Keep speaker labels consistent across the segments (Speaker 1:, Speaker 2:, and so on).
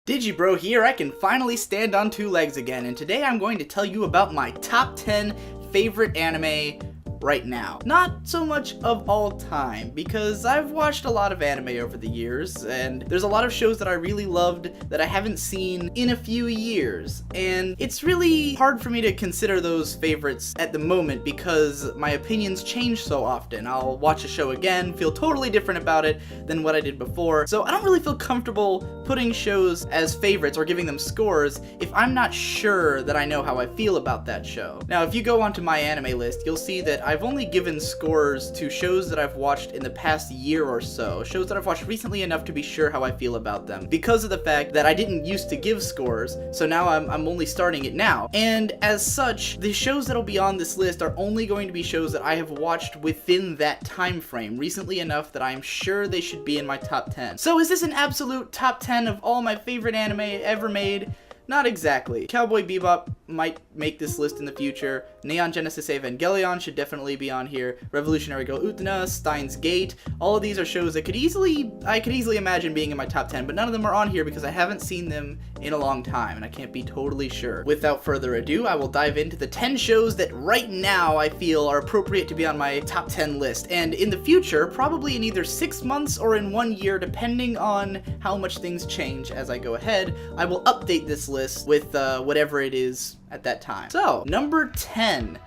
Speaker 1: Digibro here. I can finally stand on two legs again, and today I'm going to tell you about my top 10 favorite anime right now. Not so much of all time, because I've watched a lot of anime over the years, and there's a lot of shows that I really loved that I haven't seen in a few years, and it's really hard for me to consider those favorites at the moment because my opinions change so often. I'll watch a show again, feel totally different about it than what I did before, so I don't really feel comfortable putting shows as favorites or giving them scores if I'm not sure that I know how I feel about that show. Now, if you go onto my anime list, you'll see that I've only given scores to shows that I've watched in the past year or so, shows that I've watched recently enough to be sure how I feel about them, because of the fact that I didn't used to give scores, so now I'm only starting it now. And as such, the shows that'll be on this list are only going to be shows that I have watched within that time frame, recently enough that I'm sure they should be in my top 10. So is this an absolute top 10 of all my favorite anime ever made? Not exactly. Cowboy Bebop might make this list in the future. Neon Genesis Evangelion should definitely be on here. Revolutionary Girl Utena, Steins Gate. All of these are shows that I could easily imagine being in my top 10, but none of them are on here because I haven't seen them in a long time, and I can't be totally sure. Without further ado, I will dive into the 10 shows that right now I feel are appropriate to be on my top 10 list, and in the future, probably in either 6 months or in 1 year, depending on how much things change as I go ahead, I will update this list with whatever it is at that time. So, number 10,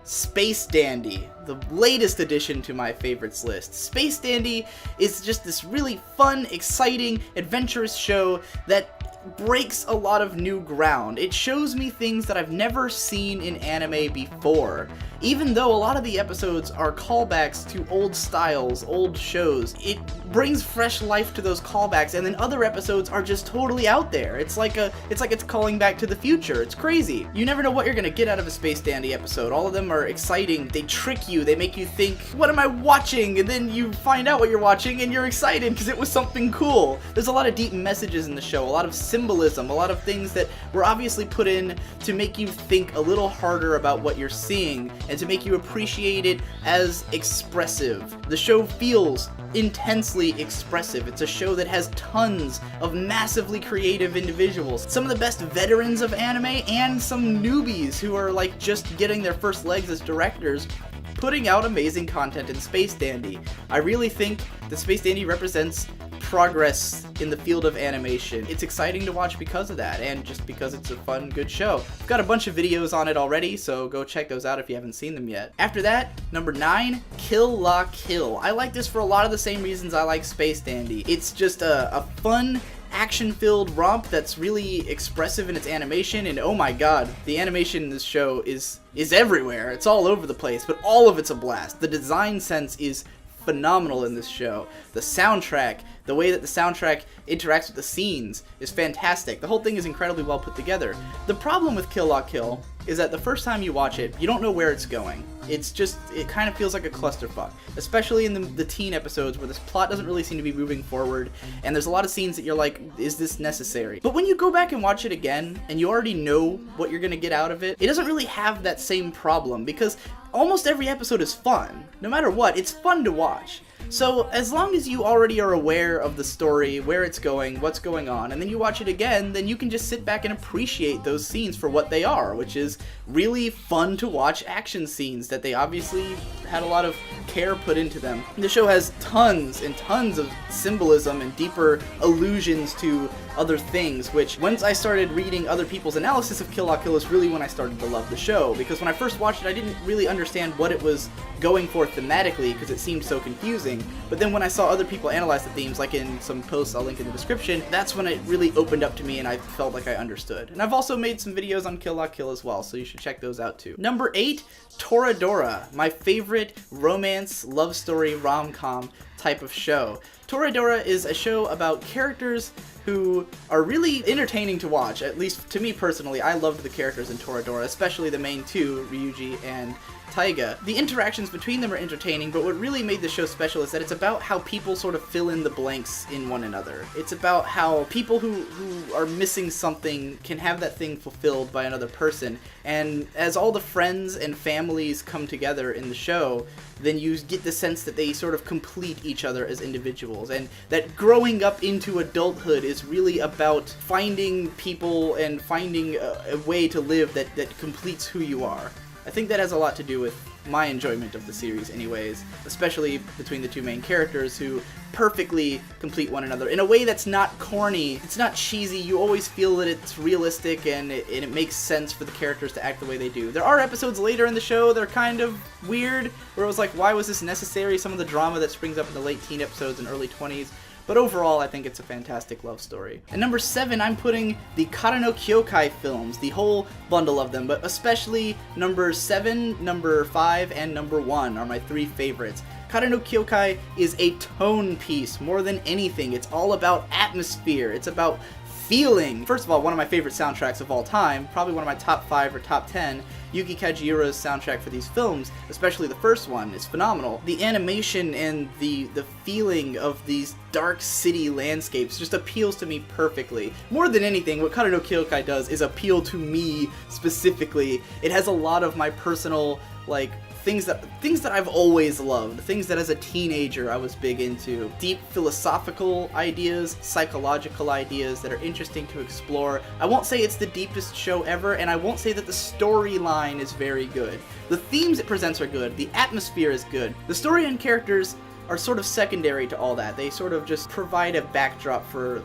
Speaker 1: Space Dandy, the latest addition to my favorites list. Space Dandy is just this really fun, exciting, adventurous show that breaks a lot of new ground. It shows me things that I've never seen in anime before. Even though a lot of the episodes are callbacks to old styles, old shows, it brings fresh life to those callbacks, and then other episodes are just totally out there. It's like it's calling back to the future. It's crazy. You never know what you're gonna get out of a Space Dandy episode. All of them are exciting. They trick you. They make you think, what am I watching? And then you find out what you're watching and you're excited because it was something cool. There's a lot of deep messages in the show, a lot of symbolism, a lot of things that were obviously put in to make you think a little harder about what you're seeing and to make you appreciate it as expressive. The show feels intensely expressive. It's a show that has tons of massively creative individuals, some of the best veterans of anime and some newbies who are like just getting their first legs as directors, putting out amazing content in Space Dandy. I really think that Space Dandy represents progress in the field of animation. It's exciting to watch because of that, and just because it's a fun, good show. I've got a bunch of videos on it already, so go check those out if you haven't seen them yet. After that, number 9, Kill La Kill. I like this for a lot of the same reasons I like Space Dandy. It's just a fun, action-filled romp that's really expressive in its animation, and oh my god, the animation in this show is everywhere. It's all over the place, but all of it's a blast. The design sense is phenomenal in this show. The soundtrack, the way that the soundtrack interacts with the scenes is fantastic. The whole thing is incredibly well put together. The problem with Kill La Kill is that the first time you watch it, you don't know where it's going. It kind of feels like a clusterfuck, especially in the teen episodes where this plot doesn't really seem to be moving forward, and there's a lot of scenes that you're like, is this necessary? But when you go back and watch it again, and you already know what you're gonna get out of it, it doesn't really have that same problem, because almost every episode is fun. No matter what, it's fun to watch. So as long as you already are aware of the story, where it's going, what's going on, and then you watch it again, then you can just sit back and appreciate those scenes for what they are, which is really fun to watch action scenes that they obviously had a lot of care put into them. The show has tons and tons of symbolism and deeper allusions to other things, which once I started reading other people's analysis of Kill La Kill is really when I started to love the show, because when I first watched it I didn't really understand what it was going for thematically because it seemed so confusing, but then when I saw other people analyze the themes, like in some posts I'll link in the description, that's when it really opened up to me and I felt like I understood. And I've also made some videos on Kill La Kill as well, so you should check those out too. Number 8, Toradora, my favorite romance, love story, rom-com type of show. Toradora is a show about characters who are really entertaining to watch, at least to me personally. I loved the characters in Toradora, especially the main two, Ryuji and Taiga. The interactions between them are entertaining, but what really made the show special is that it's about how people sort of fill in the blanks in one another. It's about how people who are missing something can have that thing fulfilled by another person, and as all the friends and families come together in the show, then you get the sense that they sort of complete each other as individuals, and that growing up into adulthood is really about finding people and finding a way to live that completes who you are. I think that has a lot to do with my enjoyment of the series anyways, especially between the two main characters who perfectly complete one another in a way that's not corny, it's not cheesy, you always feel that it's realistic and it makes sense for the characters to act the way they do. There are episodes later in the show that are kind of weird, where it was like, why was this necessary? Some of the drama that springs up in the late teen episodes and early 20s. But overall, I think it's a fantastic love story. At number 7, I'm putting the Kara no Kyokai films, the whole bundle of them, but especially number 7, number 5, and number 1 are my 3 favorites. Kara no Kyokai is a tone piece more than anything. It's all about atmosphere. It's about feeling. First of all, one of my favorite soundtracks of all time, probably one of my top 5 or top 10, Yuki Kajiura's soundtrack for these films, especially the first one, is phenomenal. The animation and the feeling of these dark city landscapes just appeals to me perfectly. More than anything, what Kara no Kyokai does is appeal to me specifically. It has a lot of my personal, like, things that I've always loved, things that as a teenager I was big into. Deep philosophical ideas, psychological ideas that are interesting to explore. I won't say it's the deepest show ever, and I won't say that the storyline is very good. The themes it presents are good, the atmosphere is good. The story and characters are sort of secondary to all that. They sort of just provide a backdrop for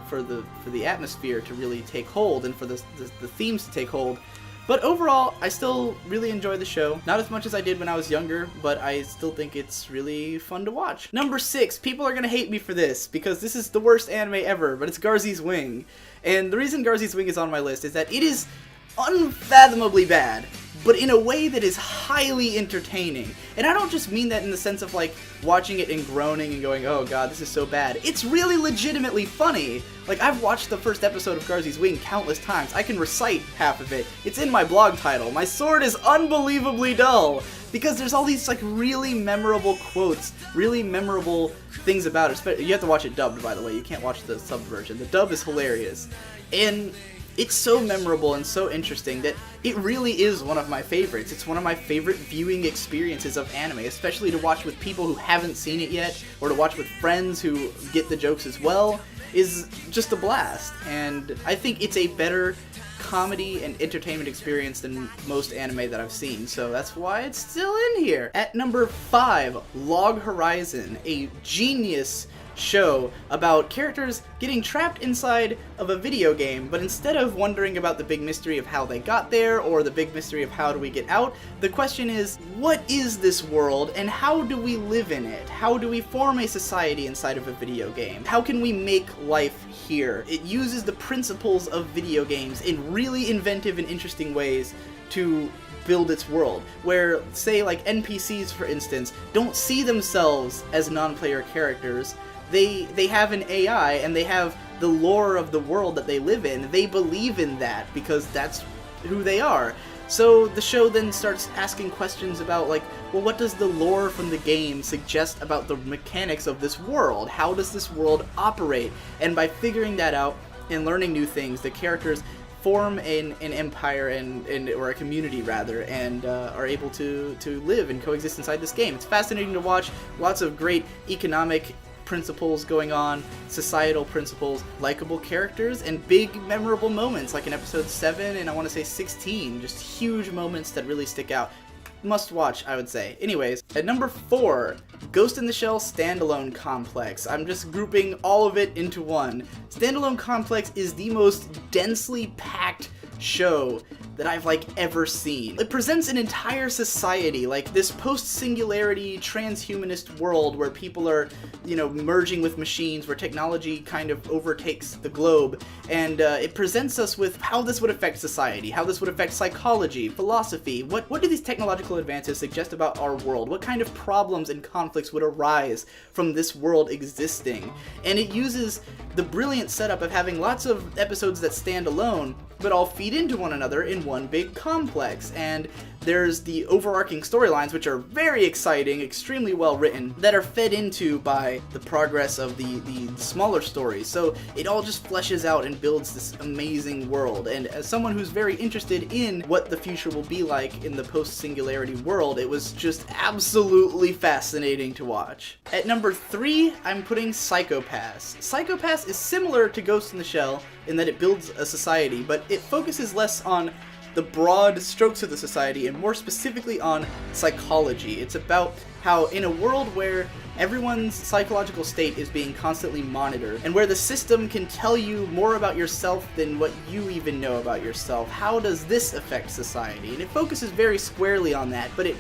Speaker 1: the atmosphere to really take hold and for the themes to take hold. But overall, I still really enjoy the show. Not as much as I did when I was younger, but I still think it's really fun to watch. Number 6, people are gonna hate me for this, because this is the worst anime ever, but it's Garzy's Wing. And the reason Garzy's Wing is on my list is that it is unfathomably bad, but in a way that is highly entertaining. And I don't just mean that in the sense of like watching it and groaning and going, oh god, this is so bad. It's really legitimately funny. Like, I've watched the first episode of Garzy's Wing countless times. I can recite half of it. It's in my blog title. My sword is unbelievably dull. Because there's all these like really memorable quotes, really memorable things about it. You have to watch it dubbed, by the way. You can't watch the sub version. The dub is hilarious. And it's so memorable and so interesting that it really is one of my favorites. It's one of my favorite viewing experiences of anime, especially to watch with people who haven't seen it yet, or to watch with friends who get the jokes as well, is just a blast. And I think it's a better comedy and entertainment experience than most anime that I've seen, so that's why it's still in here. At number 5, Log Horizon, a genius show about characters getting trapped inside of a video game, but instead of wondering about the big mystery of how they got there or the big mystery of how do we get out, the question is, what is this world and how do we live in it? How do we form a society inside of a video game? How can we make life here? It uses the principles of video games in really inventive and interesting ways to build its world, where, say, like NPCs, for instance, don't see themselves as non-player characters. They have an AI, and they have the lore of the world that they live in. They believe in that because that's who they are. So the show then starts asking questions about, like, well, what does the lore from the game suggest about the mechanics of this world? How does this world operate? And by figuring that out and learning new things, the characters form an empire or a community rather, and are able to live and coexist inside this game. It's fascinating to watch. Lots of great economic principles going on, societal principles, likable characters, and big memorable moments like in episode 7 and I want to say 16. Just huge moments that really stick out. Must watch, I would say. Anyways, at number 4, Ghost in the Shell Standalone Complex. I'm just grouping all of it into one. Standalone Complex is the most densely packed show that I've ever seen. It presents an entire society, like this post-singularity transhumanist world where people are, merging with machines, where technology kind of overtakes the globe, and it presents us with how this would affect society, how this would affect psychology, philosophy. What do these technological advances suggest about our world? What kind of problems and conflicts would arise from this world existing? And it uses the brilliant setup of having lots of episodes that stand alone, but all feed into one another in one big complex. And there's the overarching storylines, which are very exciting, extremely well written, that are fed into by the progress of the smaller stories. So it all just fleshes out and builds this amazing world. And as someone who's very interested in what the future will be like in the post-singularity world, it was just absolutely fascinating to watch. At number 3, I'm putting Psycho-Pass. Psycho-Pass is similar to Ghost in the Shell in that it builds a society, but it focuses less on the broad strokes of the society and more specifically on psychology. It's about how in a world where everyone's psychological state is being constantly monitored, and where the system can tell you more about yourself than what you even know about yourself, how does this affect society? And it focuses very squarely on that, but it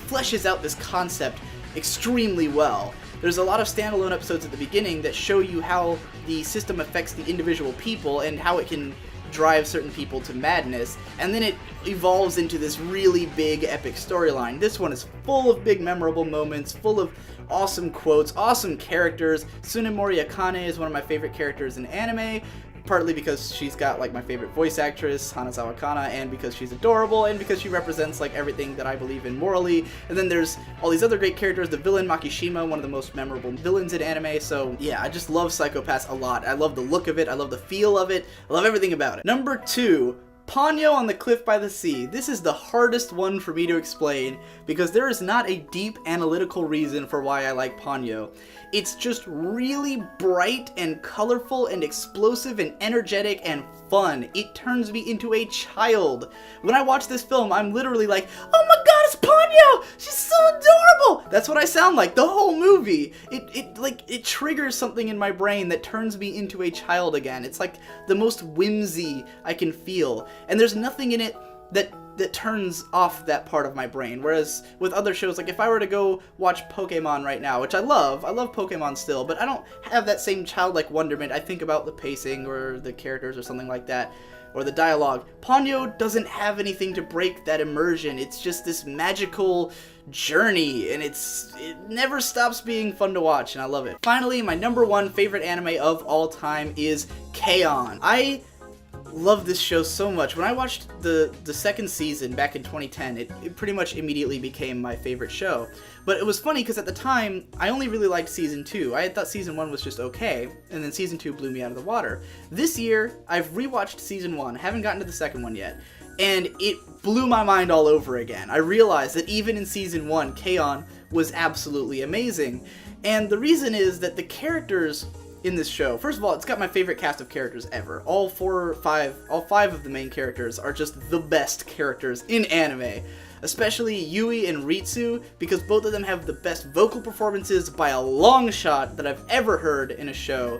Speaker 1: fleshes out this concept extremely well. There's a lot of standalone episodes at the beginning that show you how the system affects the individual people and how it can drive certain people to madness, and then it evolves into this really big epic storyline. This one is full of big memorable moments, full of awesome quotes, awesome characters. Tsunemori Akane is one of my favorite characters in anime, partly because she's got like my favorite voice actress, Hanazawa Kana, and because she's adorable, and because she represents like everything that I believe in morally. And then there's all these other great characters, the villain Makishima, one of the most memorable villains in anime. So yeah, I just love Psycho-Pass a lot. I love the look of it, I love the feel of it, I love everything about it. Number 2, Ponyo on the Cliff by the Sea. This is the hardest one for me to explain because there is not a deep analytical reason for why I like Ponyo. It's just really bright and colorful and explosive and energetic and fun. It turns me into a child. When I watch this film, I'm literally like, oh my god, it's Ponyo! She's so adorable! That's what I sound like the whole movie. It triggers something in my brain that turns me into a child again. It's like the most whimsy I can feel. And there's nothing in it that turns off that part of my brain. Whereas with other shows, like if I were to go watch Pokemon right now, which I love Pokemon still, but I don't have that same childlike wonderment. I think about the pacing or the characters or something like that, or the dialogue. Ponyo doesn't have anything to break that immersion. It's just this magical journey, and it never stops being fun to watch, and I love it. Finally, my number 1 favorite anime of all time is K-On! I love this show so much. When I watched the second season back in 2010, it pretty much immediately became my favorite show. But it was funny because at the time, I only really liked season 2. I thought season 1 was just okay, and then season 2 blew me out of the water. This year, I've rewatched season 1, haven't gotten to the second one yet, and it blew my mind all over again. I realized that even in season 1, K-On! Was absolutely amazing. And the reason is that the characters in this show, first of all, it's got my favorite cast of characters ever. All 5 of the main characters are just the best characters in anime. Especially Yui and Ritsu, because both of them have the best vocal performances by a long shot that I've ever heard in a show.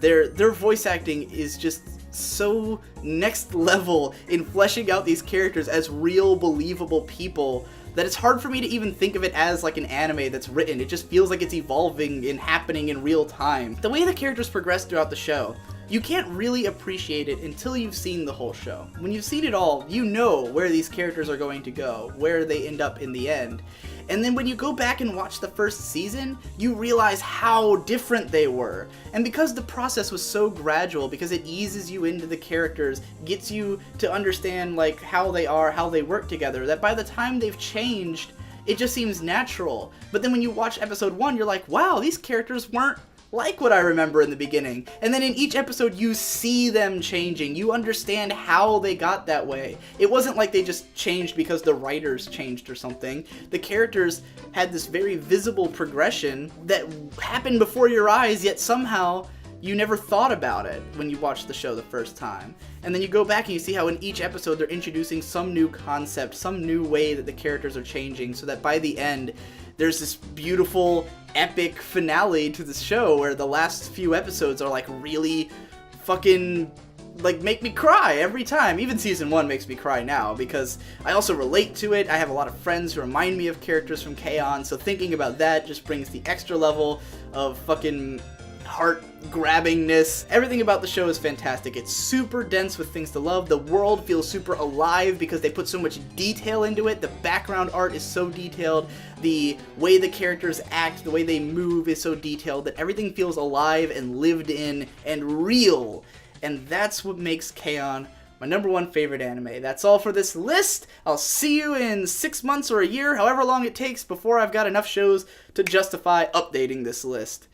Speaker 1: Their voice acting is just so next level in fleshing out these characters as real, believable people that it's hard for me to even think of it as like an anime that's written. It just feels like it's evolving and happening in real time. The way the characters progress throughout the show, you can't really appreciate it until you've seen the whole show. When you've seen it all, you know where these characters are going to go, where they end up in the end. And then when you go back and watch the first season, you realize how different they were. And because the process was so gradual, because it eases you into the characters, gets you to understand like how they are, how they work together, that by the time they've changed, it just seems natural. But then when you watch episode 1, you're like, wow, these characters weren't like what I remember in the beginning. And then in each episode, you see them changing. You understand how they got that way. It wasn't like they just changed because the writers changed or something. The characters had this very visible progression that happened before your eyes, yet somehow you never thought about it when you watched the show the first time. And then you go back and you see how in each episode they're introducing some new concept, some new way that the characters are changing, so that by the end, there's this beautiful, epic finale to the show where the last few episodes are like really fucking like make me cry every time. Even season 1 makes me cry now because I also relate to it. I have a lot of friends who remind me of characters from K-On!, so thinking about that just brings the extra level of fucking heart-grabbingness. Everything about the show is fantastic. It's super dense with things to love. The world feels super alive because they put so much detail into it. The background art is so detailed. The way the characters act, the way they move is so detailed that everything feels alive and lived in and real. And that's what makes K-On! my number one favorite anime. That's all for this list. I'll see you in 6 months or a year, however long it takes before I've got enough shows to justify updating this list.